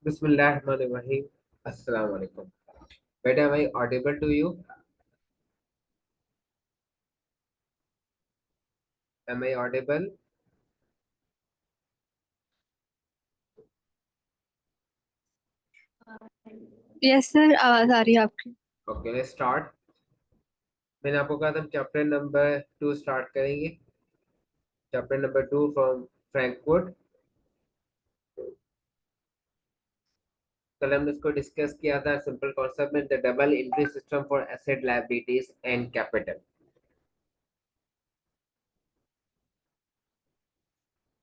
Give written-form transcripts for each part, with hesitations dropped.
बिस्मिल्लाहिर्रहमानिर्रहीम। अस्सलाम वालेकुम। बेटा, am I audible to you? Am I audible? Yes sir, आवाज आ रही है आपकी। Okay, let's start. मैंने आपको कहा था हम चैप्टर नंबर 2 स्टार्ट करेंगे। Chapter number 2 from Frankfurt. कल हमने इसको डिस्कस किया था सिंपल कॉन्सेप्ट में, the double entry system for asset liabilities and capital.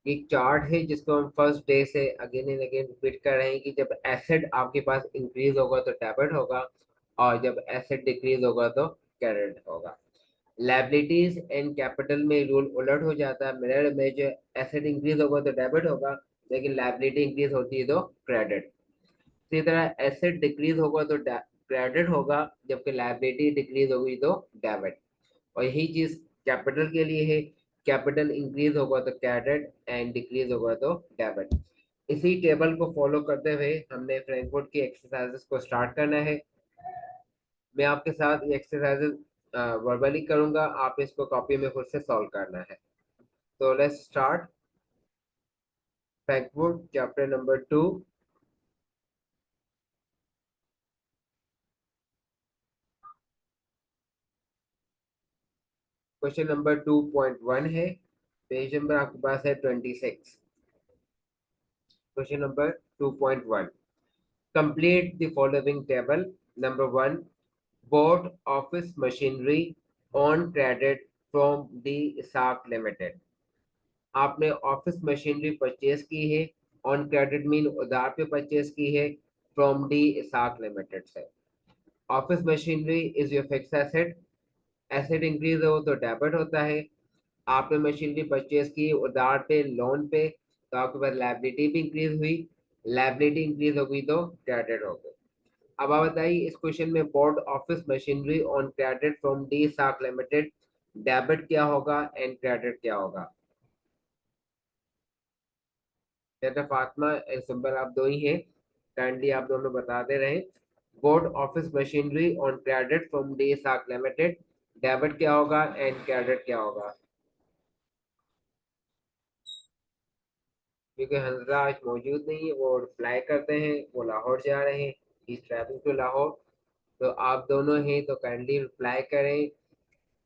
एक चार्ट है जिसको हम फर्स्ट डे से अगेन एंड अगेन रिपीट कर रहे हैं कि जब एसेट आपके पास इंक्रीज होगा तो डेबिट होगा, और जब एसेट डिक्रीज होगा तो क्रेडिट होगा। लायबिलिटीज एंड कैपिटल में रूल उलट हो जाता है। मिरर में जो एसेट इंक्रीज होगा तो डेबिट होगा, लेकिन लायबिलिटी इंक्रीज होती है तो क्रेडिट। इसी तरह एसेट डिक्रीज होगा तो क्रेडिट होगा, जबकि लायबिलिटी डिक्रीज होगी तो डेबिट। और यही चीज कैपिटल के लिए है। कैपिटल इंक्रीज होगा तो क्रेडिट एंड डिक्रीज होगा तो डेबिट। इसी टेबल को फॉलो करते हुए हमने फ्रैंकफर्ट की एक्सरसाइजेस को स्टार्ट करना है। मैं आपके साथ ये एक्सरसाइजेस वर्बली करूंगा, आप इसको कॉपी में खुद से सॉल्व करना है। तो let's start. Frankfurt chapter number 2। Question number 2.1 है। पेज नंबर आपके पास है 26। Question number 2.1, complete the following table. Number 1, bought office machinery on credit from the SAC Limited. आपने ऑफिस मशीनरी परचेज की है, ऑन क्रेडिट मीन उधार पे purchase की है, फ्रॉम डी साक लिमिटेड से। Office machinery is your fix asset. Asset increase हो तो डेबिट होता है। आपने मशीनरी परचेज की उधार पे, लोन पे, तो आपके पास लायबिलिटी भी इंक्रीज हुई। लायबिलिटी इंक्रीज हो गई तो क्रेडिट हो गई। अब आप बताइए इस क्वेश्चन में board office machinery on credit from D साक लिमिटेड, डेबिट क्या होगा एंड क्रेडिट क्या होगा? बेटा फातिमा एंड सिंबल आप दो ही हैं, काइंडली आप दोनों बता दे रहे हैं। Board office machinery on credit from D साक लिमिटेड, डेबिट क्या होगा एंड क्रेडिट क्या होगा? क्योंकि हंसरा आज मौजूद नहीं है, वो रिप्लाई करते हैं, वो लाहौर जा रहे हैं, इज ट्रैवलिंग टू लाहौर। तो आप दोनों हैं तो काइंडली रिप्लाई करें।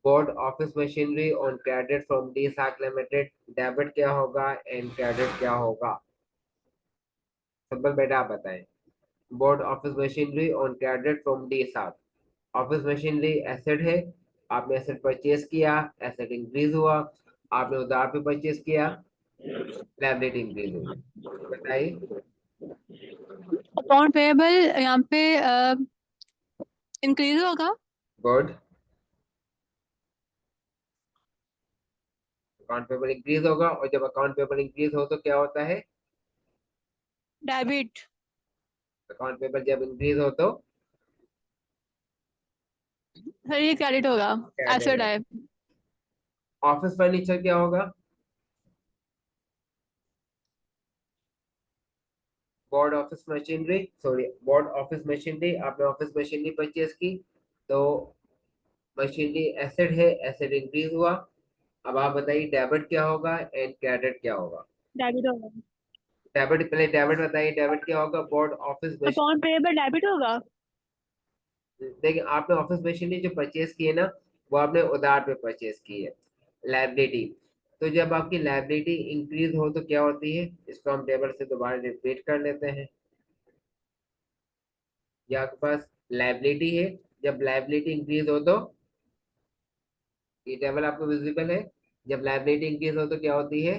Board office machinery on credit from D साक लिमिटेड, डेबिट क्या होगा एंड क्रेडिट क्या होगा? सिंपल बेटा आप बताएं। Board office machinery on credit from D साक। ऑफिस मशीनरी एसेट है, आपने एसेट परचेज किया, एसेट इंक्रीज हुआ। आपने उधार पे परचेज किया, लायबिलिटी इंक्रीज हुई। बताइए। अकाउंट पेएबल यहाँ पे इंक्रीज होगा। गुड। अकाउंट पेबल इंक्रीज होगा, और जब अकाउंट पेबल इंक्रीज हो तो क्या होता है? डेबिट। अकाउंट पेबल जब इंक्रीज हो तो सर ये क्रेडिट होगा। क्रेडिट एसेट हो। है। ऑफिस फर्नीचर क्या होगा? Bought office machinery, sorry, board office machinery, आपने ऑफिस मशीनरी परचेज की, तो मशीनरी एसेट है, एसेट इंक्रीज हुआ। अब आप बताइए डेबिट क्या होगा एंड क्रेडिट क्या होगा? डेबिट होगा। डेबिट, पहले डेबिट बताइए, डेबिट क्या होगा? Bought office machine, account payable debit होगा। देखिए आपने ऑफिस मशीनरी जो परचेज की है ना, वो आपने उधार पे परचेज की है, लायबिलिटी। तो जब आपकी लायबिलिटी इंक्रीज हो तो क्या होती है? इसको हम टेबल से दोबारा रिपीट कर लेते हैं। ये आपके पास लायबिलिटी है, जब लायबिलिटी इंक्रीज हो तो, ये टेबल आपको विजिबल है, जब लायबिलिटी इंक्रीज हो तो क्या होती है?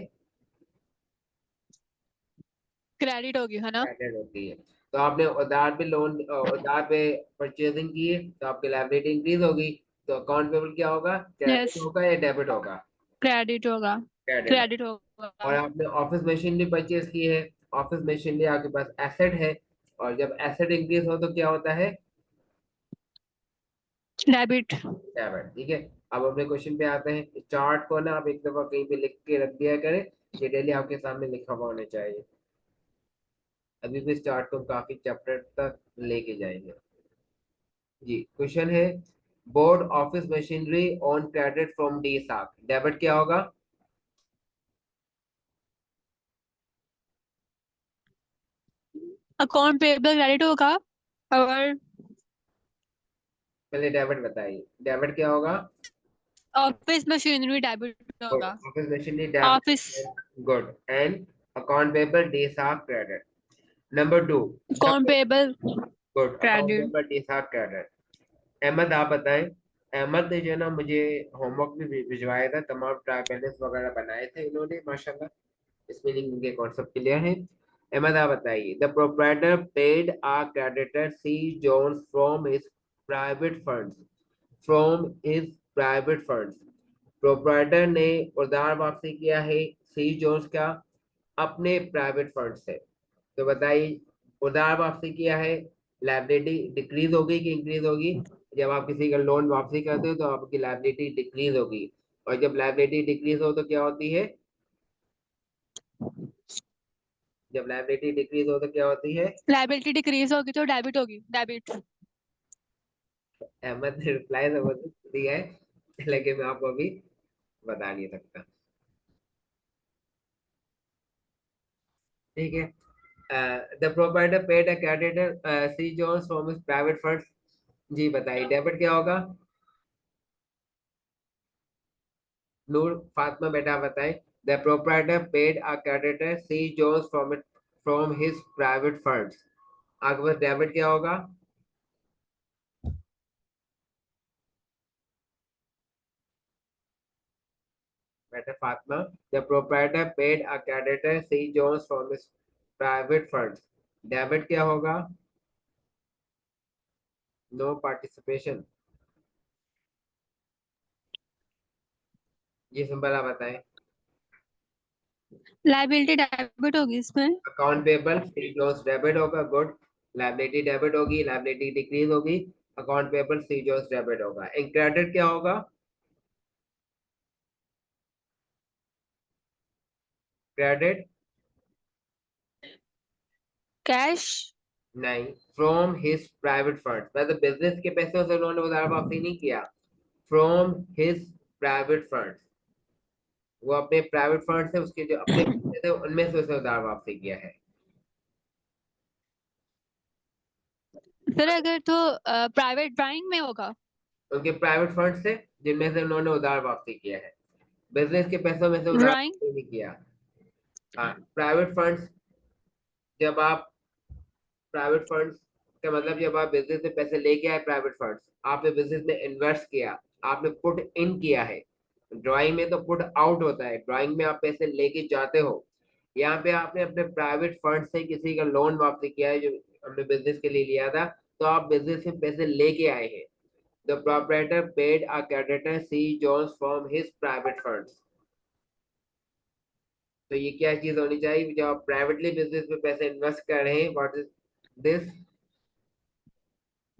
क्रेडिट होगी, है ना। क्रेडिट होती है। तो आपने उधार पे लोन, उधार पे परचेजिंग की है, तो आपकी लायबिलिटी इंक्रीज होगी, तो अकाउंट पेबल क्या होगा? यस। क्रेडिट होगा या डेबिट होगा? क्रेडिट होगा। क्रेडिट। क्रेडिट होगा। और आपने ऑफिस मशीनरी परचेज की है, ऑफिस मशीनरी आपके पास एसेट है, और जब एसेट इंक्रीज हो तो क्या होता है? डेबिट। डेबिट। ठीक है। अब अपने क्वेश्चन पे आते हैं। चार्ट को ना आप एक दफा कहीं पे लिख के रख दिया करें, ये डेली आपके सामने लिखा हुआ होना चाहिए। अभी भी इस चार्ट को हम काफी चैप्टर तक लेके जाएंगे। जी क्वेश्चन है, bought office machinery on credit from D साक, डेबिट क्या होगा? अकाउंट पेबल क्रेडिट होगा। और पहले डेबिट बताइए, डेबिट क्या होगा? ऑफिस मशीनरी डेबिट गुड, होगा। Office machinery office debit, good, and account payable D Sack credit. Number two, the, account payable good, account credit. Payable D Sack credit. Ahmad आप बताएं। अहमद ने जो है ना मुझे होमवर्क भी भिजवाया था, तमाम ट्राई बैलेंस वगैरह बनाए थे इन्होंने माशाल्लाह, स्पेलिंग के कॉन्सेप्ट क्लियर है। अहमद आप बताइए, the proprietor paid a creditor C Jones from his private funds, from his private funds, proprietor ने उधार वापसी किया है सी जोन्स का अपने प्राइवेट फंड से। तो बताइए, उधार वापसी किया है, लायबिलिटी डिक्रीज होगी कि इंक्रीज होगी? जब आप किसी का लोन वापसी करते हो तो आपकी लायबिलिटी डिक्रीज होगी, और जब लायबिलिटी डिक्रीज हो तो क्या होती है? जब लायबिलिटी डिक्रीज हो तो क्या होती है? लाइबिलिटी डिक्रीज होगी तो डेबिट होगी, डेबिट। अहमद ने रिप्लाई जबरदस्त दिया है, लेकिन मैं आपको अभी बता नहीं सकता। ठीक है, the provider paid a creditor C Jones from his private funds, जी बताइए डेबिट क्या होगा? नूर फातिमा बेटा बताएं, the proprietor paid a creditor C Jones from his private funds, आपके पास डेबिट क्या होगा? बेटा Fatima, the proprietor paid a creditor C Jones from his private funds, debit क्या होगा? No participation. ये सिंपल आप बताएं। लाइबिलिटी डेबिट होगी इसमें। अकाउंट पेबल सी जोन्स डेबिट होगा, गुड, लायबिलिटी डेबिट होगी, लायबिलिटी डिक्रीज होगी, अकाउंट पेबल सी जोन्स डेबिट होगा। इन क्रेडिट क्या होगा? Credit cash. नहीं, फ्रॉम हिज प्राइवेट फंड, मतलब बिजनेस के पैसों से उन्होंने उधार वापसी नहीं किया, फ्रॉम हिज प्राइवेट फंड, वो अपने प्राइवेट फंड से उसके जो अपने पैसे थे उनमें से उसे उधार वापसी किया है। फिर अगर तो प्राइवेट ड्राइंग में होगा। उनके प्राइवेट फंड से जिनमें से उन्होंने उधार वापसी किया है, बिजनेस के पैसों में से उधार ड्राइंग। वापसी नहीं किया। हाँ, प्राइवेट फंड्स, जब आप प्राइवेट फंड्स का मतलब जब आप बिजनेस में पैसे लेके आए, प्राइवेट फंड्स आपने बिजनेस में इन्वेस्ट किया, आपने पुट इन किया है। ड्राइंग में तो पुट आउट होता है, ड्राइंग में आप पैसे लेके जाते हो। यहाँ पे आपने अपने प्राइवेट फंड से किसी का लोन वापसी किया है जो हमने बिजनेस के लिए लिया था, तो आप बिजनेस में पैसे लेके आए हैं। The proprietor paid a creditor C Jones from his private funds. तो ये क्या चीज होनी चाहिए जब आप प्राइवेटली बिजनेस में पैसे इन्वेस्ट कर रहे हैं? What is this?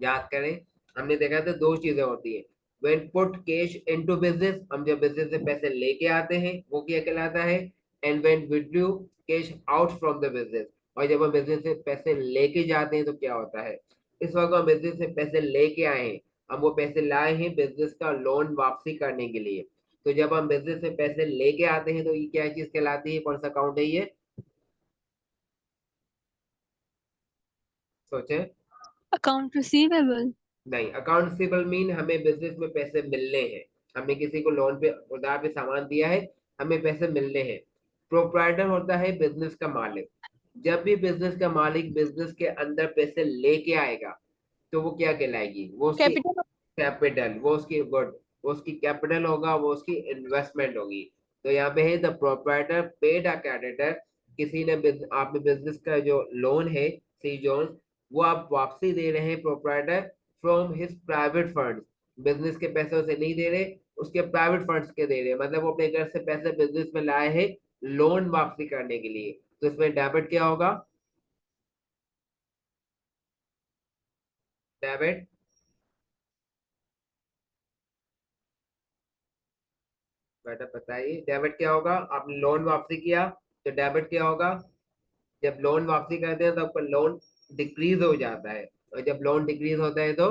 याद करें, हमने देखा था दो चीजें होती है। When put cash into business, हम जब बिजनेस से पैसे लेके आते हैं वो क्या कहलाता है? And when withdrew cash out from the business, और जब हम बिजनेस से पैसे लेके जाते हैं तो क्या होता है? इस वक्त हम बिजनेस से पैसे लेके आए हैं, हम वो पैसे लाए हैं बिजनेस का लोन वापसी करने के लिए। तो जब हम बिजनेस से पैसे लेके आते हैं तो ये क्या चीज कहलाती है, कौन सा अकाउंट है ये? सोचें। Account receivable. नहीं, अकाउंट रिसीवेबल मीन हमें बिजनेस में पैसे मिलने हैं, हमने किसी को लोन पे उधार पे सामान दिया है, हमें पैसे मिलने हैं। प्रोप्राइटर होता है बिजनेस का मालिक, जब भी बिजनेस का मालिक बिजनेस के अंदर पैसे लेके आएगा तो वो क्या कहलाएगी? वो उसकी कैपिटल। कैपिटल, वो उसकी गुड, वो उसकी कैपिटल होगा, वो उसकी इन्वेस्टमेंट होगी। तो यहाँ पे है, the proprietor paid a creditor, किसी ने आपने बिजनेस का जो लोन है सी जोन, वो आप वापसी दे रहे हैं proprietor from his private fund, business के पैसों से नहीं दे रहे, उसके प्राइवेट फंड्स के दे रहे हैं, मतलब वो अपने घर से पैसे बिजनेस में लाए हैं लोन वापसी करने के लिए। तो इसमें डेबिट क्या होगा? डेबिट, बेटा बताइए डेबिट क्या होगा? आपने लोन वापसी किया तो डेबिट क्या होगा? जब लोन वापसी करते हैं तो आपका लोन डिक्रीज हो जाता है, और जब लोन डिक्रीज होता है तो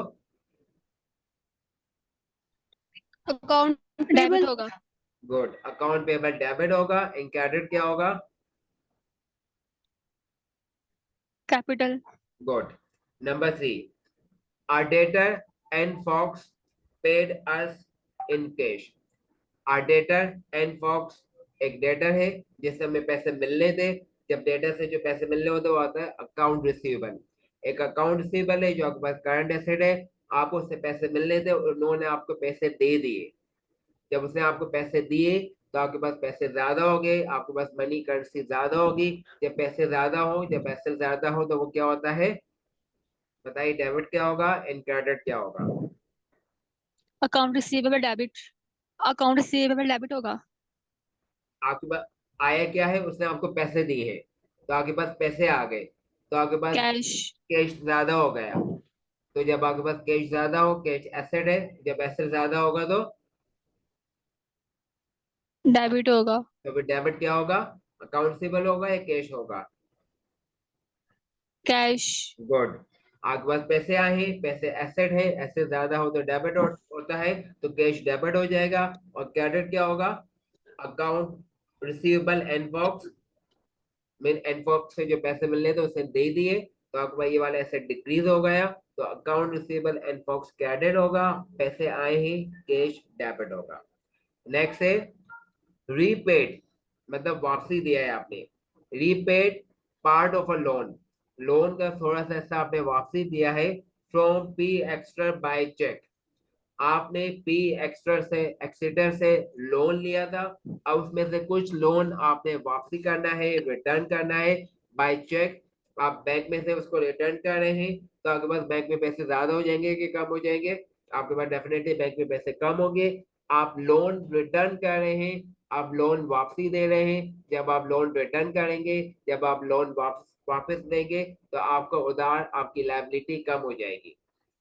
अकाउंट डेबिट होगा। गुड, अकाउंट पेबल डेबिट होगा। इन क्रेडिट क्या होगा? Capital. Good. Number 3, our debtor and Fox paid us in cash. our debtor and Fox, एक डेटर है जिससे हमें पैसे मिलने थे। जब डेटर से जो पैसे मिलने होते वो आता है अकाउंट रिसीवेबल। एक अकाउंट रिसीवेबल है जो आपके पास करंट एसेट है, आपको उससे पैसे मिलने थे, उन्होंने आपको पैसे दे दिए। जब उसने आपको पैसे दिए तो आपके पास पैसे ज्यादा हो गए, आपके पास मनी करेंसी ज्यादा होगी। जब पैसे ज्यादा हो, जब पैसे ज्यादा हो तो वो क्या होता है? बताइए, डेबिट क्या होगा, इन क्रेडिट क्या होगा? Account receivable debit. Account receivable debit होगा। आपके पास आया क्या है? उसने आपको पैसे दिए हैं, तो आपके पास पैसे आ गए, तो आपके पास कैश। कैश ज्यादा हो गया। तो जब आपके पास कैश ज्यादा हो, कैश एसेट है, जब एसेट ज्यादा होगा डेबिट होगा। तो फिर डेबिट क्या होगा? अकाउंट रिसीवेबल होगा या कैश होगा? कैश। गुड। आपके पास पैसे आए हैं, पैसे एसेट है, एसेट ज्यादा हो तो डेबिट होता है, तो कैश डेबिट हो जाएगा। और क्रेडिट क्या होगा? अकाउंट रिसीवेबल एनबॉक्स, मेन एनफॉक्स से जो पैसे मिलने थे उसे दे दिए, तो आपका ये वाला एसेट डिक्रीज हो गया, तो अकाउंट रिसीवेबल एनफॉक्स क्रेडिट होगा। पैसे आए ही, कैश डेबिट होगा। नेक्स्ट है रीपेड, मतलब वापसी दिया है आपने। Repaid part of a loan, loan का थोड़ा सा हिस्सा आपने वापसी दिया है। From P Extra by cheque, आपने पी एक्स्ट्रा से एक्सीटर से लोन लिया था, अब उसमें से कुछ लोन आपने वापसी करना है, रिटर्न करना है बाय चेक। आप बैंक में से उसको रिटर्न कर रहे हैं, तो आपके पास बैंक में पैसे ज्यादा हो जाएंगे कि कम हो जाएंगे? आपके पास डेफिनेटली बैंक में पैसे कम होंगे। आप लोन रिटर्न कर रहे हैं, आप लोन वापसी दे रहे हैं। जब आप लोन रिटर्न करेंगे, जब आप लोन वापस देंगे, तो आपका उधार, आपकी लायबिलिटी कम हो जाएगी।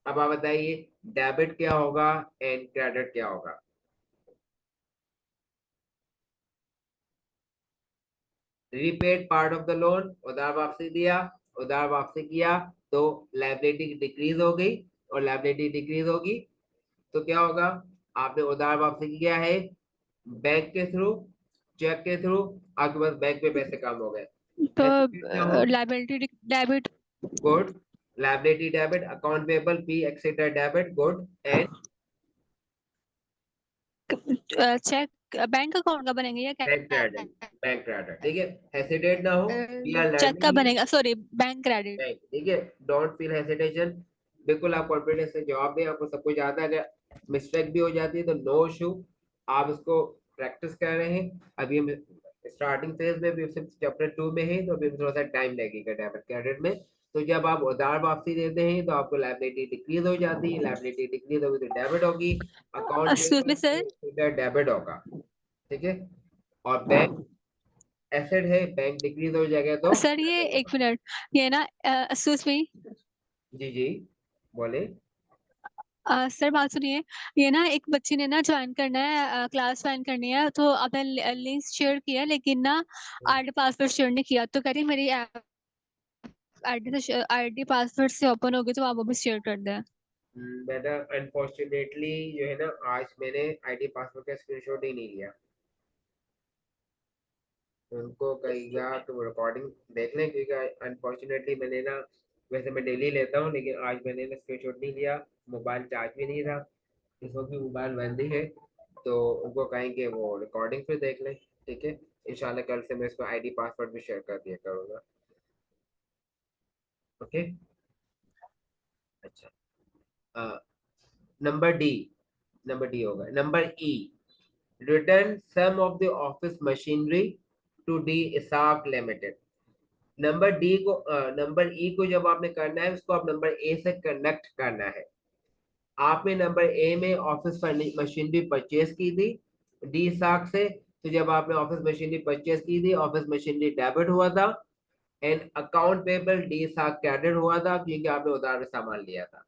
अब आप बताइए, डेबिट क्या होगा एंड क्रेडिट क्या होगा? Repaid part of the loan, उधार वापसी दिया, उधार वापसी किया, तो लायबिलिटी डिक्रीज हो गई, और लायबिलिटी डिक्रीज होगी तो क्या होगा? आपने उधार वापसी किया है बैंक के थ्रू, चेक के थ्रू, आपके पास बैंक में पैसे कम हो गए। तो Hesitate ना हो। Liability debit. Good. Liability debit, account payable P etcetera debit, good. And cheque bank account का बनेंगे या बैंक क्रेडिट, बैंक क्रेडिट, ठीक है। हेसिटेट ना हो, वी आर चेक का लर्निंग। बनेगा, सॉरी बैंक क्रेडिट। नहीं, ठीक है, डोंट फील हेसिटेशन। बिल्कुल आप कॉन्फिडेंस से जवाब दें, आपको सब कुछ आता है। अगर मिस्टेक भी हो जाती है तो नो इशू, आप इसको प्रैक्टिस कर रहे हैं। अभी हम स्टार्टिंग फेज में भी, सिर्फ चैप्टर 2 में है, तो अभी थोड़ा सा टाइम लगेगा डेबिट क्रेडिट में। तो जब आप उधार वापसी देते हैं तो आपको लायबिलिटी डिक्रीज हो जाती है, लायबिलिटी डिक्रीज होगी तो डेबिट होगी। Account excuse me sir. Payable debit होगा, ठीक है। और बैंक एसेट है, बैंक डिक्रीज हो जाएगा तो सर ये डेबिट एक होगा। मिनट, ये ना एक्सक्यूज मी। जी जी, बोले। सर बात सुनिए। ये ना एक बच्ची ने ना ज्वाइन करना है, क्लास ज्वाइन करनी है, तो आपने लिंक शेयर किया लेकिन ना आईडी पासवर्ड शेयर नहीं किया, तो कह रही मेरी आईडी पासवर्ड से ओपन होगी, तो आप वो भी शेयर कर दें। बेटा अनफॉर्चुनेटली जो है ना, आज मैंने आईडी पासवर्ड का स्क्रीनशॉट ही नहीं लिया। उनको कहिएगा तो रिकॉर्डिंग देख लें, क्योंकि अनफॉर्चुनेटली मैंने ना, वैसे मैं डेली लेता हूँ लेकिन आज मैंने ना स्क्रीनशॉट नहीं लिया। मोबाइल चार्ज भी नहीं था, इस वक्त भी मोबाइल बंद ही है। तो उनको कहेंगे वो रिकॉर्डिंग फिर देख लें, ठीक है। इंशाल्लाह कल से मैं इसको आईडी पासवर्ड भी शेयर कर दिया करूँगा। ओके। अच्छा, नंबर डी, नंबर डी होगा। Number E, return sum of the office machinery to D Isaac limited. Number D को, नंबर ई को जब आपने करना है, उसको आप नंबर ए से कनेक्ट करना है। आपने नंबर ए में ऑफिस मशीनरी परचेज की थी डी साख से, तो जब आपने ऑफिस मशीनरी परचेज की थी, ऑफिस मशीनरी डेबिट हुआ था, एंड अकाउंट पेबल डी साख क्रेडिट हुआ था, क्योंकि आपने उधार में सामान लिया था।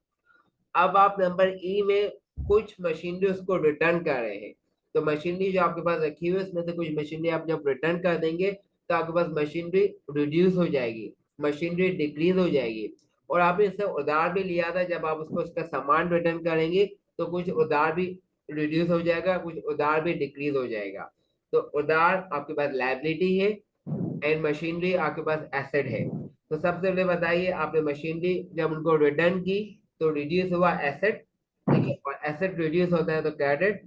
अब आप नंबर ई में कुछ मशीनरी उसको रिटर्न कर रहे हैं, तो मशीनरी जो आपके पास रखी हुई है उसमें से कुछ मशीनरी आप जब रिटर्न कर देंगे, तो आपके पास मशीनरी रिड्यूस हो जाएगी, मशीनरी डिक्रीज हो जाएगी। और आपने इससे उधार भी लिया था, जब आप उसको उसका सामान रिटर्न करेंगे तो कुछ उधार भी रिड्यूस हो जाएगा, कुछ उधार भी डिक्रीज हो जाएगा। तो उधार आपके पास लायबिलिटी है एंड मशीनरी आपके पास एसेट है। तो सबसे पहले बताइए, आपने मशीनरी जब उनको रिटर्न की तो रिड्यूस हुआ एसेट, ठीक है, और एसेट रिड्यूस होता है तो क्रेडिट,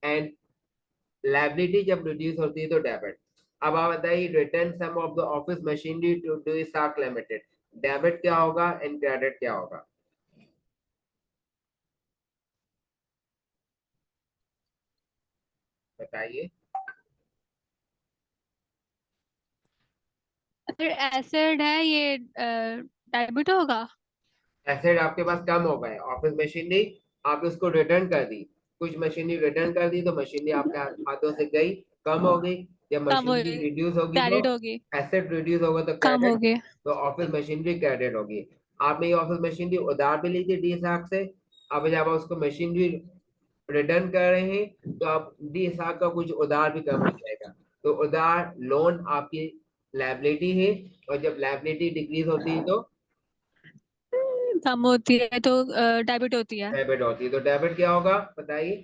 एंड लायबिलिटी जब रिड्यूस होती है तो डेबिट। अब आप बताइए, return sum of the office machinery to do stock limited, debit क्या होगा एंड क्रेडिट क्या होगा? बताइए। फिर एसिड है ये, डेबिट होगा। एसेट आपके पास कम हो गए, ऑफिस मशीनरी आपने उसको रिटर्न कर दी, कुछ मशीनरी रिटर्न कर दी तो मशीनरी आपके हाथों से गई, कम हो गई। जब कम हो मशीनरी रिड्यूस होगी तो क्रेडिट होगी। एसेट रिड्यूस होगा तो कम क्रेडिट, होगी। तो ऑफिस मशीनरी क्रेडिट होगी। आपने ये ऑफिस मशीनरी उधार भी ली थी डी साहब से, अब जब आप उसको मशीनरी रिटर्न कर रहे हैं तो आप डी साहब का कुछ उधार भी कम हो जाएगा। तो उधार लोन आपकी लायबिलिटी है, और जब लायबिलिटी डिक्रीज होती है तो कम होती है तो डेबिट होती है। डेबिट होती है। तो डेबिट क्या होगा बताइए?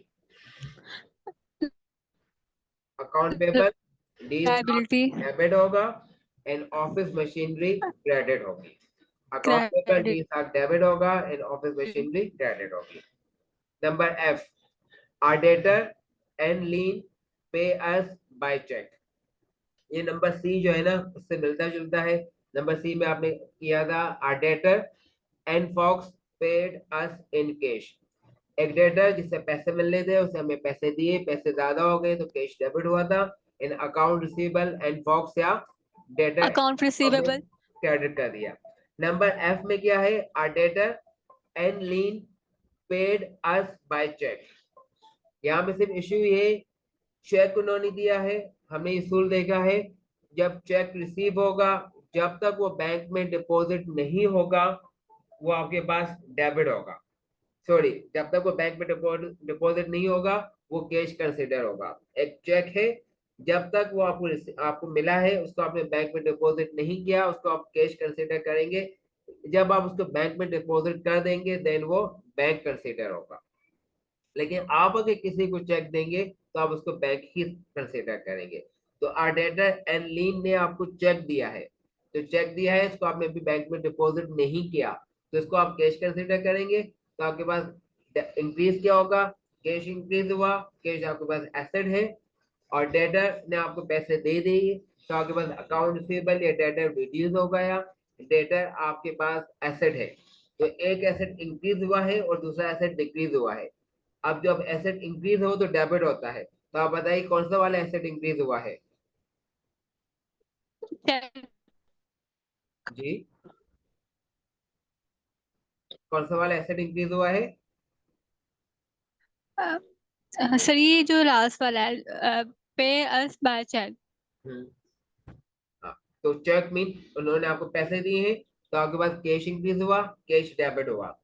Account payable D liability debit होगा एंड ऑफिस मशीनरी क्रेडिट होगी। Account payable D credit. Debit होगा एंड ऑफिस मशीनरी क्रेडिट होगी। Number F, R debtor and Lean pay us by cheque. ये नंबर सी जो है ना उससे मिलता जुलता है। नंबर सी में आपने किया था, R debtor and Fox paid us in cash. एक डेटर जिससे पैसे मिलने थे उसे हमें पैसे दिए, पैसे ज्यादा हो गए तो कैश डेबिट हुआ था। In account receivable and Fox या डेटर अकाउंट हमने रिसीवेबल। क्रेडिट कर दिया। नंबर एफ में क्या है, R debtor and Lean paid us by cheque. यहाँ पे सिर्फ इश्यू ये, चेक उन्होंने दिया है, हमने इसूल देखा है, जब चेक रिसीव होगा, जब तक वो बैंक में डिपॉजिट नहीं होगा वो आपके पास डेबिट होगा। सॉरी, जब तक वो बैंक में डिपॉजिट नहीं होगा वो कैश कंसिडर होगा। एक चेक है, जब तक वो आपको मिला है उसको आपने बैंक में डिपॉजिट नहीं किया उसको आप कैश कंसिडर करेंगे। जब आप उसको बैंक में डिपॉजिट कर देंगे देन वो बैंक कंसिडर होगा। लेकिन आप अगर किसी को चेक देंगे तो आप उसको बैंक ही कंसिडर करेंगे। तो आर डेटर एंड लीन ने आपको चेक दिया है, तो चेक दिया है इसको आपने अभी बैंक में डिपॉजिट नहीं किया तो इसको आप कैश कंसिडर करेंगे। तो आपके पास इंक्रीज क्या होगा, कैश इंक्रीज हुआ, कैश आपके पास एसेट है, और डेटर ने आपको पैसे दे दिए तो आपके पास अकाउंट रिसीवेबल या डेटर रिड्यूस हो गया, डेटर आपके पास एसेट है। तो एक एसेट इंक्रीज हुआ है और दूसरा एसेट डिक्रीज हुआ है। अब जब एसेट इंक्रीज हो तो डेबिट होता है, तो आप बताइए कौन सा वाला एसेट इंक्रीज हुआ है? जी, कौन सा वाला एसेट इंक्रीज हुआ है? सर ये जो लास्ट वाला है, पे अस बाय चेक। हम्म, हाँ। तो चेक मीन उन्होंने आपको पैसे दिए हैं तो आपके पास कैश इंक्रीज हुआ, कैश डेबिट हुआ।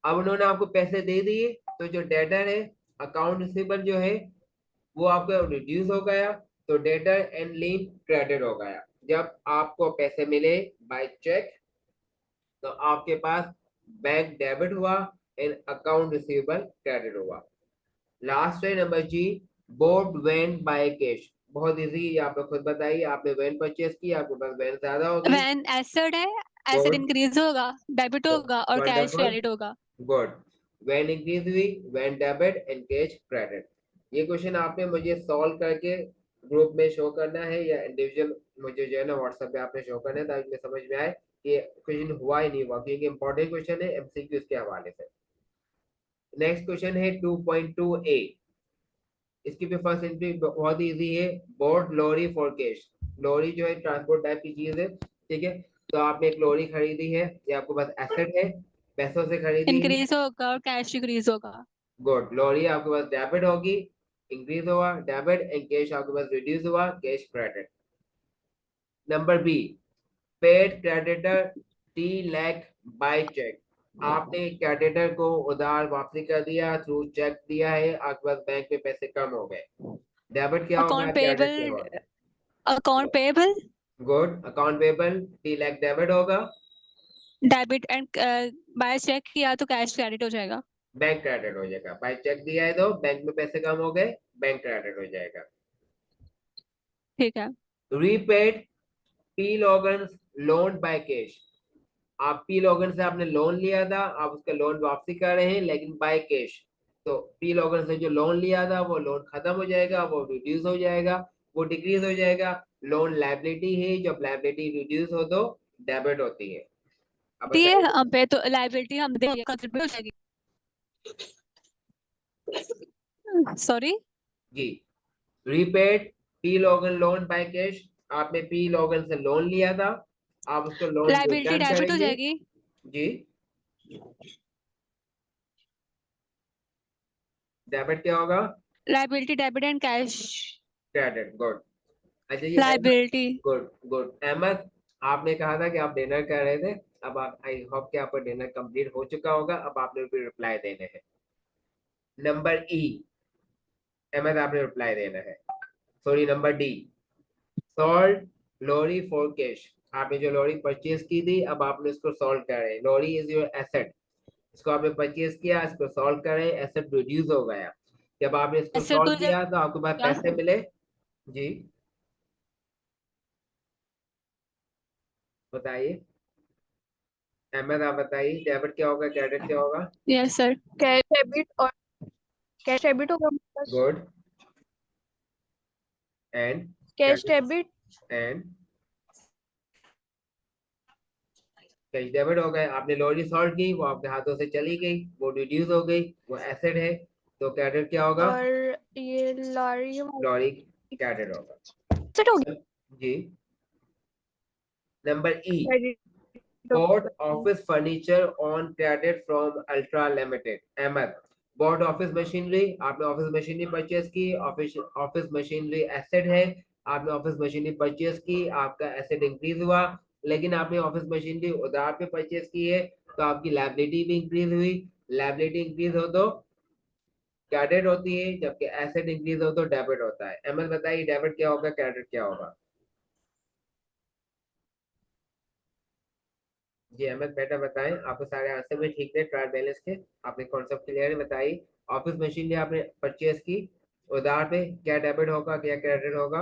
अब उन्होंने आपको पैसे दे दिए तो जो डेटर है, अकाउंट रिसीवेबल जो है वो आपका रिड्यूस हो गया, तो डेटर एंड लीन क्रेडिट हो गया। जब आपको पैसे मिले बाय चेक तो आपके पास बैंक डेबिट हुआ एंड अकाउंट रिसीवेबल क्रेडिट हुआ। लास्ट है number G, bought van by cash. बहुत इजी, आप लोग खुद बताइए, आपने वैन परचेस की, आपके पास वैन ज्यादा हो गई। वैन एसेट है, एसेट बोर्ड, इंक्रीज होगा, डेबिट होगा और कैश वंडरफुल, क्रेडिट होगा। गुड। वैन इंक्रीज हुई, van debit and cash credit. ये क्वेश्चन आपने मुझे सॉल्व करके ग्रुप में शो करना है या इंडिविजुअल मुझे जो है ना व्हाट्सएप पे आपने शो करना है ताकि मुझे समझ में आए कि क्वेश्चन हुआ ही नहीं हुआ, क्योंकि इंपॉर्टेंट क्वेश्चन है एमसीक्यूज के हवाले से। नेक्स्ट क्वेश्चन है 2.2 ए। इसकी भी फर्स्ट एंट्री बहुत इजी है, bought lorry for cash. Lorry जो है ट्रांसपोर्ट टाइप की चीज है, ठीक है। तो आपने एक लॉरी खरीदी है, ये आपके पास एसेट है, पैसों से खरीदी है, इंक्रीज होगा और कैश डिक्रीज होगा। गुड। लॉरी आपके पास डेबिट होगी, इंक्रीज हुआ डेबिट, एंड कैश आपके पास रिड्यूस हुआ cash credit. Number B, paid creditor T Lack by cheque. आपने क्रेडिटर को उधार वापसी कर दिया थ्रू चेक दिया है, आपके पास बैंक में पैसे कम हो गए, डेबिट क्या होगा अकाउंट क्रेडिट क्या पेबल होगा? Account payable, good. Account payable T like debit होगा। डेबिट एंड बाय चेक किया तो कैश क्रेडिट हो जाएगा। बैंक क्रेडिट हो जाएगा। बाय चेक दिया है तो बैंक में पैसे कम हो गए, बैंक क्रेडिट हो जाएगा। ठीक है। Repaid P Logan loan by cash. आप पी लॉगन से आपने लोन लिया था, आप उसका लोन वापसी कर रहे हैं लेकिन बाय कैश। तो पी लॉगन से जो लोन लिया था वो लोन खत्म हो जाएगा, वो रिड्यूस हो जाएगा, वो डिक्रीज हो जाएगा। लोन लायबिलिटी है, जब लायबिलिटी रिड्यूस हो तो डेबिट होती है। अब दिए बताइए। हम पे तो लायबिलिटी हम देंगे, कंसिडर हो जाएगी। सॉरी। जी। Repaid P Logan loan by cash. आपने पी लॉगन से लोन लिया था, आप उसको लोन लायबिलिटी रिटर्न डेबिट हो करेंगे। जाएगी। जी। डेबिट क्या होगा? Liability debit and cash. Credit. Good. अच्छा ये Ahmad. Liability. Good good Ahmad, आपने कहा था कि आप डिनर कर रहे थे। अब आप, आई होप कि आपका डिनर कंप्लीट हो चुका होगा। अब आपने भी रिप्लाई देने हैं। नंबर ई। अहमद आपने रिप्लाई देना है। Sorry, number D. Sold lorry for cash. आपने जो लॉरी परचेज की थी, अब आपने इसको सॉल्व कर रहे हैं। लॉरी इज योर एसेट, इसको आपने परचेज किया, इसको सॉल्व करें, एसेट रिड्यूस हो गया। जब आपने इसको एसेट सॉल्व हो किया तो आपके पास जाएगा। पैसे मिले। जी बताइए। अहमद आप बताइए, डेबिट क्या होगा, क्रेडिट क्या होगा? Yes sir. कैश डेबिट और कैश डेबिट होगा बस। Good. And cash debit and cash debit हो गए। आपने लॉरी सॉल्व की, वो आपके हाथों से चली गई, वो रिड्यूस हो गई, वो एसेट है। तो क्रेडिट क्या होगा? और ये लॉरी लॉरी क्रेडिट होगा। सेट हो गया। जी। Number E. Credit bought office furniture on credit from Ultra Limited। Ahmad, bought office machinery, आपने ऑफिस मशीनरी परचेज की। ऑफिस ऑफिस मशीनरी एसेट है, आपने ऑफिस मशीनरी परचेज की, आपका एसेट इंक्रीज हुआ। लेकिन आपने ऑफिस मशीनरी उधार पे परचेज की है, तो आपकी लायबिलिटी भी इंक्रीज हुई। लायबिलिटी इंक्रीज हो तो क्रेडिट होती है, जबकि एसेट इंक्रीज हो तो डेबिट होता है। अहमद बताइए, डेबिट क्या होगा, क्रेडिट क्या होगा? जी अहमद बेटा बताएं, आपको सारे आंसर में ठीक थे ट्रायल बैलेंस के? आपने कॉन्सेप्ट क्लियर है? बताइए। ऑफिस मशीन आपने परचेज की उधार पे, क्या डेबिट होगा, क्या क्रेडिट होगा?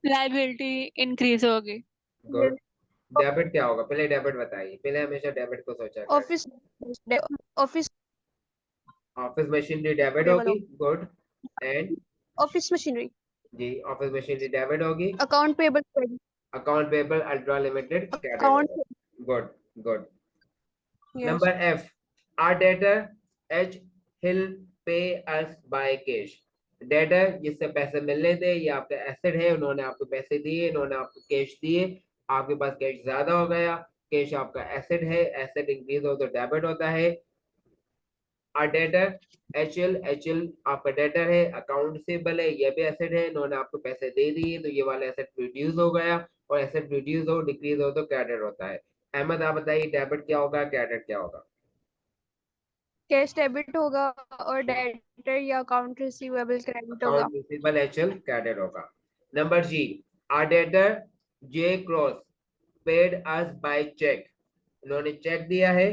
लायबिलिटी इंक्रीज होगी। गुड। डेबिट क्या होगा? पहले डेबिट बताइए, पहले हमेशा डेबिट को सोचा करें। Office office office machinery debit payable होगी। गुड। एंड ऑफिस मशीनरी जी, ऑफिस मशीनरी डेबिट होगी। Account payable credit account payable Ultra Limited credit account होगा। Good good. Yes number F. R Dater H Hill pay us by cash. Debtor जिससे पैसे मिलने थे, ये आपका एसेट है, उन्होंने आपको पैसे दिए, उन्होंने आपको कैश दिए, आपके पास कैश ज्यादा हो गया। कैश आपका एसेट है, एसेट इंक्रीज हो तो डेबिट होता है। आर डेटर एच एल आपका डेटर है, अकाउंट सेबल है, ये भी एसेट है, इन्होंने आपको पैसे दे दिए तो ये वाला एसेट रिड्यूस हो गया। और एसेट रिड्यूस हो डिक्रीज हो तो क्रेडिट होता है। अहमद आप बताइए, डेबिट क्या होगा, क्रेडिट क्या होगा? कैश डेबिट होगा और डेटर या अकाउंट रिसीवेबल क्रेडिट होगा। अकाउंट रिसीवेबल एचएल क्रेडिट होगा। Number G. R debtor J Cross paid us by cheque. इन्होंने चेक दिया है।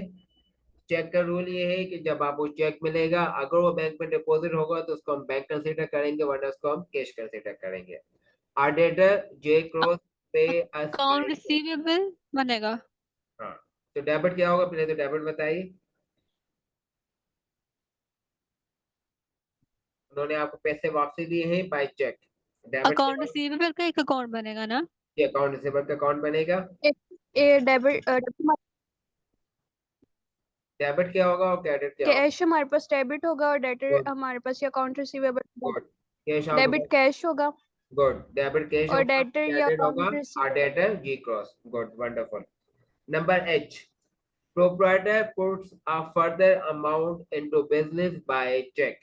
चेक का रूल ये है कि जब आपको चेक मिलेगा, अगर वो बैंक में डिपॉजिट होगा तो उसको हम बैंक कंसीडर करेंगे, वरना उसको हम कैश कंसीडर करेंगे। आर डेटर जे क्रॉस पे अस अकाउंट बाय चेक। रिसीवेबल बनेगा। हाँ। तो डेबिट क्या होगा, पहले तो डेबिट बताइए। उन्होंने आपको पैसे वापसी दिए हैं बाय चेक। डेबिट क्या अकाउंट होगा? रिसीवेबल का एक अकाउंट बनेगा ना। ये अकाउंट रिसीवेबल का अकाउंट बनेगा। ए डेबिट डेबिट क्या होगा और क्रेडिट क्या होगा? कैश हमारे पास डेबिट होगा और डेटर गुड हमारे पास या अकाउंट रिसीवेबल गुड। कैश आपके डेबिट पास। कैश होगा गुड। डेबिट कैश और होगा, डेटर या क्रेडिट होगा। अकाउंट और receivable debtor G Cross. Good, wonderful. Number H. Proprietor puts a further amount into business by check।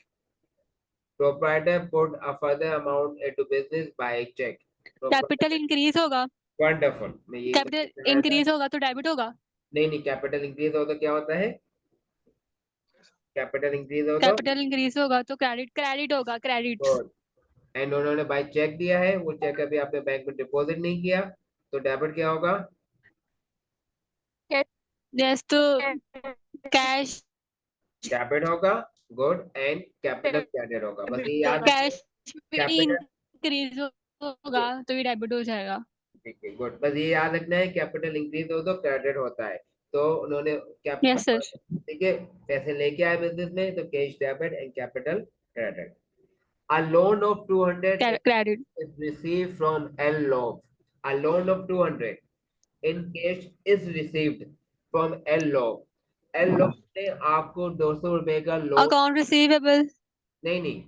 Proprietor put a further amount into business by check। Capital increase होगा। Wonderful, मैं यही capital समझ रहा था। Increase होगा तो debit होगा। नहीं नहीं, कैपिटल इंक्रीज हो तो क्या होता है? कैपिटल इंक्रीज हो तो कैपिटल इंक्रीज होगा तो क्रेडिट क्रेडिट होगा, क्रेडिट। गुड। एंड उन्होंने बाय चेक दिया है, वो चेक अभी आपने बैंक में डिपॉजिट नहीं किया, तो डेबिट क्या होगा? यस, तो कैश डेबिट होगा। गुड। एंड कैपिटल क्रेडिट होगा, बस ये याद रखना है। कैश भी कैपिटल, इंक्रीज होगा तो ये डेबिट हो जाएगा। ठीक है, गुड, बस ये याद रखना है, कैपिटल इंक्रीज हो तो क्रेडिट होता है। तो उन्होंने यस सर। ठीक है, पैसे लेके आए बिजनेस में, तो cash debit and capital credit. A loan of 200 credit. is received from LLOB. A loan of 200 in cash is received from LLOB. LLOB ने आपको 200 रुपए का लोन, अकाउंट रिसीवेबल। नहीं नहीं,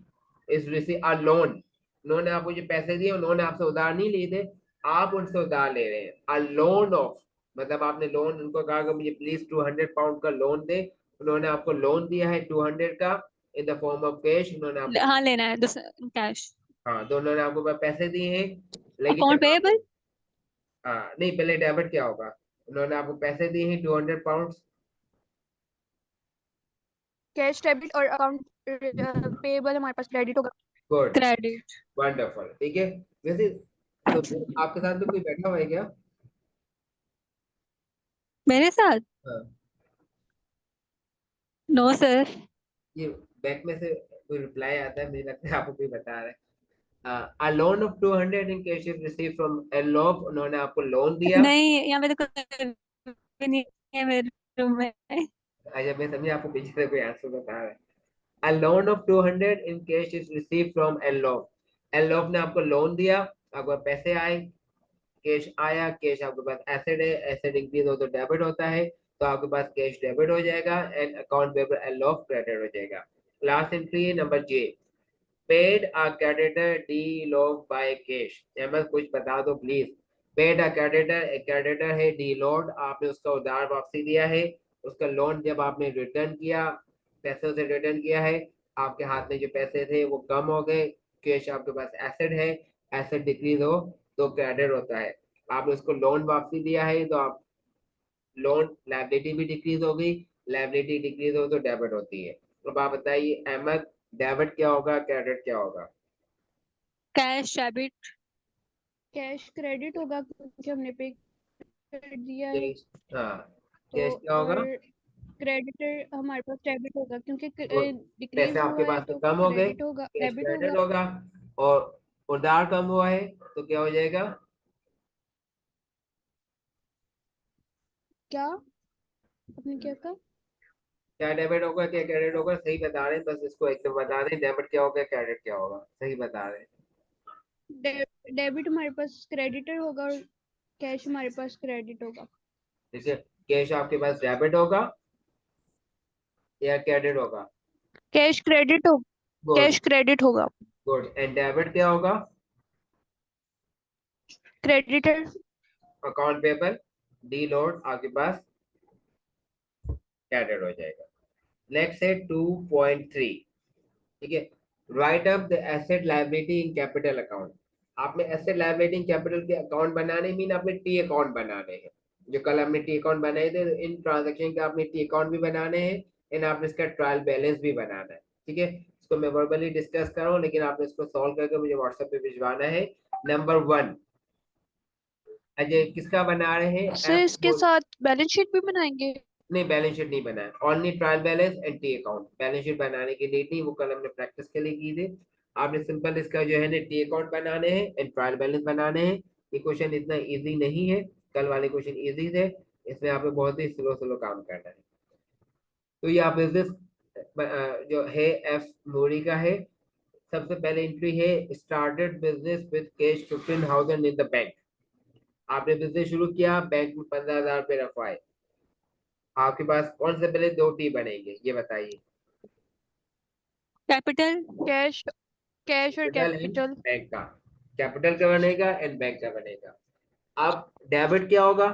इस रिसीव अ लोन, उन्होंने आपको जो पैसे दिए, उन्होंने आपसे उधार नहीं लिए थे, आप उनसे उधार ले रहे हैं। अ लोन ऑफ, मतलब आपने लोन, उनको कहा कि मुझे प्लीज 200 पाउंड का लोन दे, उन्होंने आपको लोन दिया है 200 का in the form of cash, उन्होंने आपको, हाँ लेना है कैश। हाँ, तो उन्होंने आपको पैसे दिए हैं, लेकिन अकाउंट जब आप, पेएबल। हाँ नहीं, पहले डेबिट क्या होगा? उन्होंने आपको पैसे दिए हैं 200 पाउंड। कैश डेबिट और अकाउंट पेएबल हमारे पास क्रेडिट होगा। Good, credit. वंडरफुल, ठीक है। वैसे तो आपके साथ में कोई बैठा हुआ है क्या? मेरे साथ? हाँ, नो सर। ये बैक में से कोई रिप्लाई आता है, मुझे लगता है आपको कोई बता रहा है। A loan of 200 in cash is receive from Ellop, उन्होंने आपको लोन दिया। नहीं, यहाँ पे तो कोई भी नहीं है मेरे रूम में। अच्छा, मैं समझी आपको पीछे से कोई आंसर बता रहा है। A loan of 200 in cash is received from LLOP. LLOP ने आपको लोन दिया, आपको पैसे आए, कैश आया, कैश आपके पास एसेट है, एसेट इंक्रीज हो तो डेबिट होता है, तो आपके पास कैश डेबिट हो जाएगा and account payable LLOP credit हो जाएगा। लास्ट एंट्री है number J, paid a creditor D Log by cash. Ahmad कुछ बता दो प्लीज। पेड अ क्रेडिटर, एक क्रेडिटर है डी लॉड, आपने उसका उधार वापसी दिया है, उसका लोन जब आपने रिटर्न किया, पैसों से रिटर्न किया है, आपके हाथ में जो पैसे थे वो कम हो गए, कैश आपके पास एसेट है, एसेट डिक्रीज हो तो क्रेडिट होता है। आपने उसको लोन वापसी दिया है, तो आप लोन लायबिलिटी भी डिक्रीज हो गई, लायबिलिटी डिक्रीज हो तो डेबिट होती है। अब आप बताइए अहमद, डेबिट क्या होगा, क्रेडिट क्या होगा? Cash debit. कैश क्रेडिट होगा क्योंकि हमने पे कर दिया है। कैश, हाँ, तो कैश क्या होगा? और क्रेडिटर हमारे पास डेबिट होगा क्योंकि वो पैसे डिक्रीज आपके हुआ है पास से तो कम हो गए, क्रेडिट होगा, कैश डेबिट होगा। क्रेडिट होगा। और उधार कम हुआ है तो क्या हो जाएगा? क्या आपने क्या कहा? क्या डेबिट होगा, क्या क्रेडिट होगा? सही बता रहे हैं, बस इसको एकदम बता दें, डेबिट क्या होगा, क्रेडिट क्या होगा, सही बता रहे हैं। डेबिट हमारे पास क्रेडिटर होगा और कैश हमारे पास क्रेडिट होगा। ठीक है, कैश आपके पास डेबिट होगा या क्रेडिट होगा? कैश क्रेडिट हो गुड, कैश क्रेडिट होगा। गुड। एंड डेबिट क्या होगा? Creditor. Account payable D load आपके पास क्रेडिट हो जाएगा। नेक्स्ट है 2.3, ठीक है। Right up the asset liability in capital account. आपने एसेट लायबिलिटी इन कैपिटल के अकाउंट बनाने, मीन आपने टी अकाउंट बनाने हैं, जो कल हमने टी अकाउंट बनाए थे, तो इन ट्रांजेक्शन के आपने टी अकाउंट भी बनाने हैं एंड आपने इसका ट्रायल बैलेंस भी बनाना है, ठीक है। इसको मैं वर्बली डिस्कस कर रहा हूँ, लेकिन आपने इसको सॉल्व करके मुझे व्हाट्सएप पे भिजवाना है। नंबर 1, अजय किसका बना रहे हैं? सर एफ, इसके साथ बैलेंस शीट भी बनाएंगे? नहीं बैलेंस शीट नहीं बनाया, only trial balance and T account. Balance sheet बनाने की नीड नहीं, वो कल हमने प्रैक्टिस के लिए की थी। आपने सिंपल इसका जो है ना टी अकाउंट बनाने हैं एंड ट्रायल बैलेंस बनाने हैं। ये क्वेश्चन इतना इजी नहीं है, कल वाले क्वेश्चन इजी थे, इसमें आपको बहुत ही स्लो स्लो काम करना है। तो ये आप बिजनेस जो है एफ मोरी का है। सबसे पहले एंट्री है, started business with cash 15,000 in the bank. आपने बिजनेस शुरू किया, बैंक में 15,000 रुपये रखवाए, आपके पास कौन से पहले दो टी बनेंगे ये बताइए? कैपिटल। कैश कैश और कैपिटल एंड कैपिटल। बैंक का, कैपिटल का बनेगा एंड बैंक का बनेगा। अब डेबिट क्या होगा?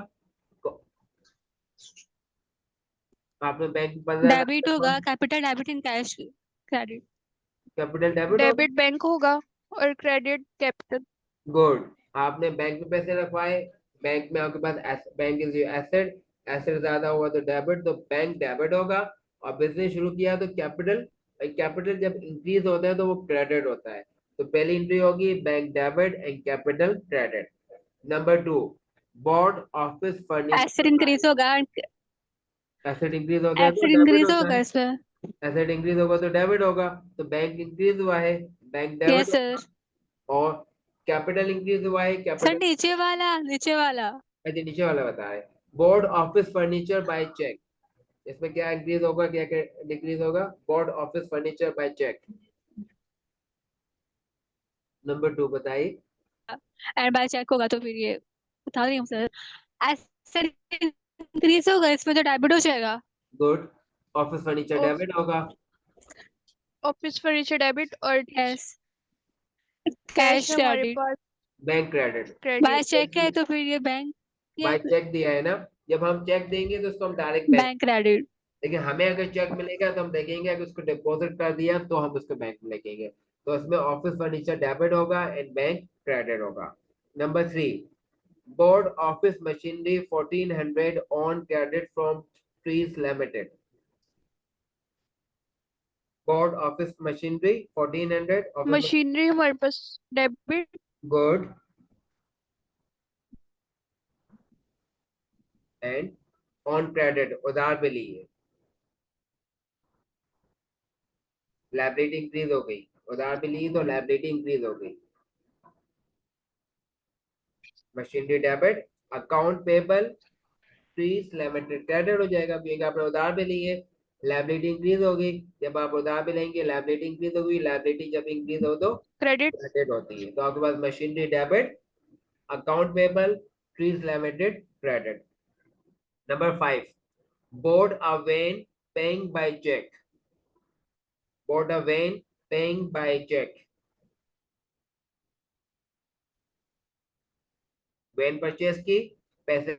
आपने बैंक में 15,000 डेबिट रखवाए, होगा, capital debit in cash credit. Capital debit होगा। डेबिट बैंक होगा और क्रेडिट कैपिटल। गुड, आपने बैंक में पैसे रखवाए, बैंक में आपके पास बैंक इज एसेट, एसेट ज्यादा हुआ तो डेबिट, तो बैंक डेबिट होगा। और बिजनेस शुरू किया तो कैपिटल, कैपिटल जब इंक्रीज होता है तो वो क्रेडिट होता है। तो पहली एंट्री होगी bank debit and capital credit. Number 2, board office asset furniture, increase होगा, एसेट इंक्रीज होता है तो एसेट डेबिट इंक्रीज होता होगा है, इसमें। एसेट इंक्रीज होगा तो डेबिट होगा, तो बैंक इंक्रीज हुआ है, बैंक डेबिट यस होगा। सर। और कैपिटल इंक्रीज हुआ है, सर कैपिटल, नीचे वाला, नीचे वाला। अच्छा नीचे वाला बता है, bought office furniture by cheque, इसमें क्या इंक्रीज होगा क्या डिक्रीज होगा, bought office furniture by cheque. Number 2 बताइए। एंड बाय चेक होगा तो फिर ये बता रही हूँ सर, एसेट इंक्रीज होगा इसमें तो डेबिट हो जाएगा। गुड, ऑफिस फर्नीचर डेबिट होगा, ऑफिस फर्नीचर डेबिट और यस, कैश कैश हमारे क्रेडिट। पास bank credit. By credit. Cheque है तो फिर ये बैंक, बाय ये चेक दिया है ना, जब हम चेक देंगे तो उसको हम डायरेक्ट बैंक, बैंक क्रेडिट। लेकिन हमें अगर चेक मिलेगा तो हम देखेंगे, अगर उसको डिपॉजिट कर दिया तो हम उसको बैंक में लिखेंगे, तो इसमें ऑफिस फर्नीचर डेबिट होगा एंड बैंक क्रेडिट होगा। Number 3, bought office machinery 1400 on credit from Trees Limited, bought office machinery 1400 office, machinery हमारे पास debit. Good, and on credit उधार पे ली है, लायबिलिटी इंक्रीज हो गई, उधार पे ली तो लायबिलिटी इंक्रीज हो गई। Machinery debit, account payable Trees Limited credit हो जाएगा, क्योंकि आपने उधार पे ली है, लायबिलिटी इंक्रीज हो गई, जब आप उधार पे लेंगे लायबिलिटी इंक्रीज होगी, लायबिलिटी जब इंक्रीज हो तो क्रेडिट। क्रेडिट होती है, तो आपके पास machinery debit, account payable, Trees Limited credit. Number 5, bought a van paying by cheque, bought a van paying by cheque, van purchase की, पैसे,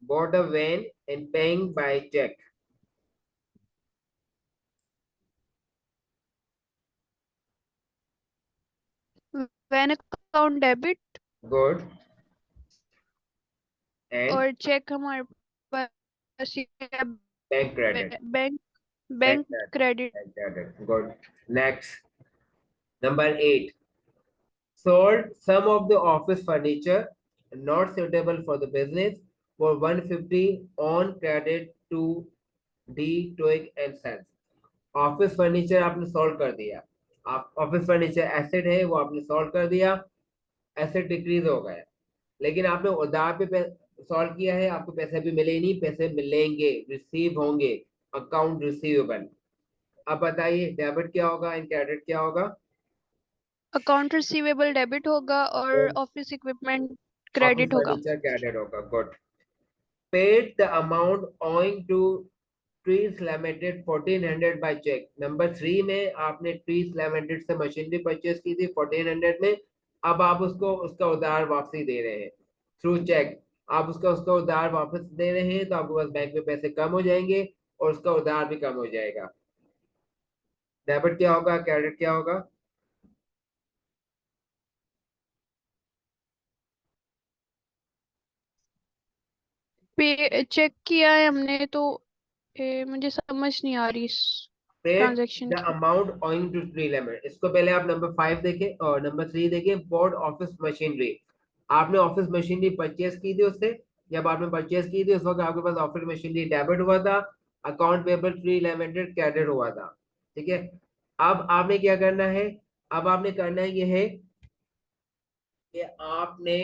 bought a van and paying by check, van account debit good, and और cheque हमारे पास bank credit, bank bank bank credit, credit. bank credit, good. Next, number 8, sold some of the office furniture not suitable for the business for 150 on credit to D Twig and Sons. Office furniture आपने solve कर दिया, आप office furniture asset है वो आपने solve कर दिया, asset decrease हो गया, लेकिन आपने उधार पे सॉल्व किया है, आपको पैसे भी मिले नहीं, पैसे मिलेंगे, रिसीव होंगे, अकाउंट रिसीवेबल। अब बताइए डेबिट क्या होगा एंड क्रेडिट क्या होगा। अकाउंट रिसीवेबल डेबिट होगा और ऑफिस इक्विपमेंट ऑफिस क्रेडिट होगा। फर्नीचर क्रेडिट होगा, good. Paid the amount owing to Trees Limited 1400 by cheque, number 3 में आपने ट्रीज लिमिटेड से मशीनरी परचेज की थी 1400 में, अब आप उसको उसका उधार वापसी दे रहे हैं थ्रू चेक, आप उसका उसका उधार वापस दे रहे हैं, तो आपके पास बैंक में पैसे कम हो जाएंगे और उसका उधार भी कम हो जाएगा। डेबिट क्या होगा, क्रेडिट क्या होगा। पे चेक किया है हमने तो मुझे समझ नहीं आ रही इस पेड ट्रांजैक्शन द की। Amount owing to tree limit, इसको पहले आप नंबर 5 देखें और नंबर 3 देखें, बोर्ड ऑफिस मशीनरी, आपने ऑफिस मशीनरी परचेज की थी उससे, जब आपने परचेज की थी उस वक्त आपके पास ऑफिस मशीनरी डेबिट हुआ था, account payable tree limited credit हुआ था, ठीक है। अब आपने क्या करना है, अब आपने करना है ये है कि आपने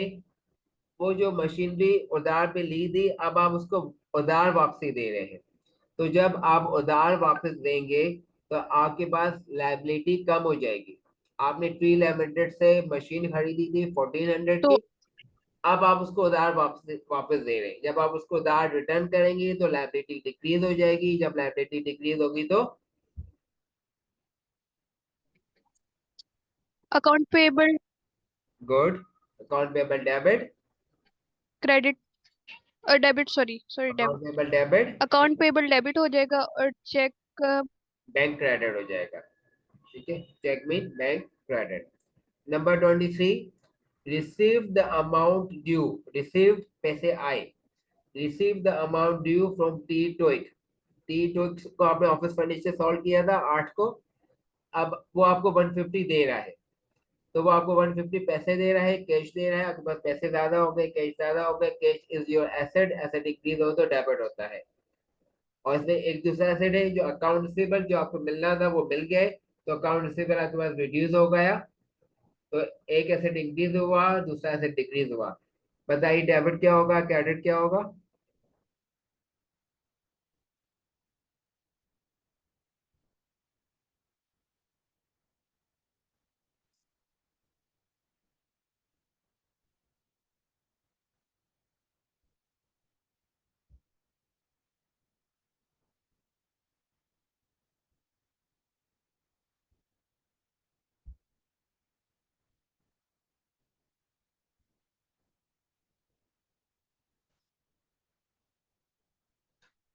वो जो मशीनरी उधार पे ली थी, अब आप उसको उधार वापसी दे रहे हैं, तो जब आप उधार वापस देंगे तो आपके पास लायबिलिटी कम हो जाएगी, आपने ट्री लिमिटेड से मशीन खरीदी थी 1400 तो की, अब आप उसको उधार वापस वापस दे रहे हैं, जब आप उसको उधार रिटर्न करेंगे तो लायबिलिटी डिक्रीज हो जाएगी, जब लायबिलिटी डिक्रीज होगी तो account payable good, account payable debit, credit और debit, sorry sorry debit, account payable debit, account payable debit हो जाएगा और चेक बैंक क्रेडिट हो जाएगा, ठीक है, cheque mean bank credit. Number 23, receive the amount due, receive पैसे आए, receive the amount due from T Toik. T Toik को आपने ऑफिस फर्निचर से सॉल्व किया था 8 को, अब वो आपको 150 दे रहा है, तो वो आपको 150 पैसे दे रहा है, कैश दे रहा है, आपके पास पैसे ज्यादा हो गए, कैश ज्यादा हो गए, cash is your asset, asset increase हो तो डेबिट होता है। और इसमें एक दूसरा एसेट है जो अकाउंट रिसीवेबल, जो आपको मिलना था वो मिल गए, तो अकाउंट रिसीवेबल आपके पास रिड्यूस हो गया, तो एक एसेट इंक्रीज हुआ, दूसरा एसेट डिक्रीज हुआ। बताइए डेबिट क्या होगा, क्रेडिट क्या होगा?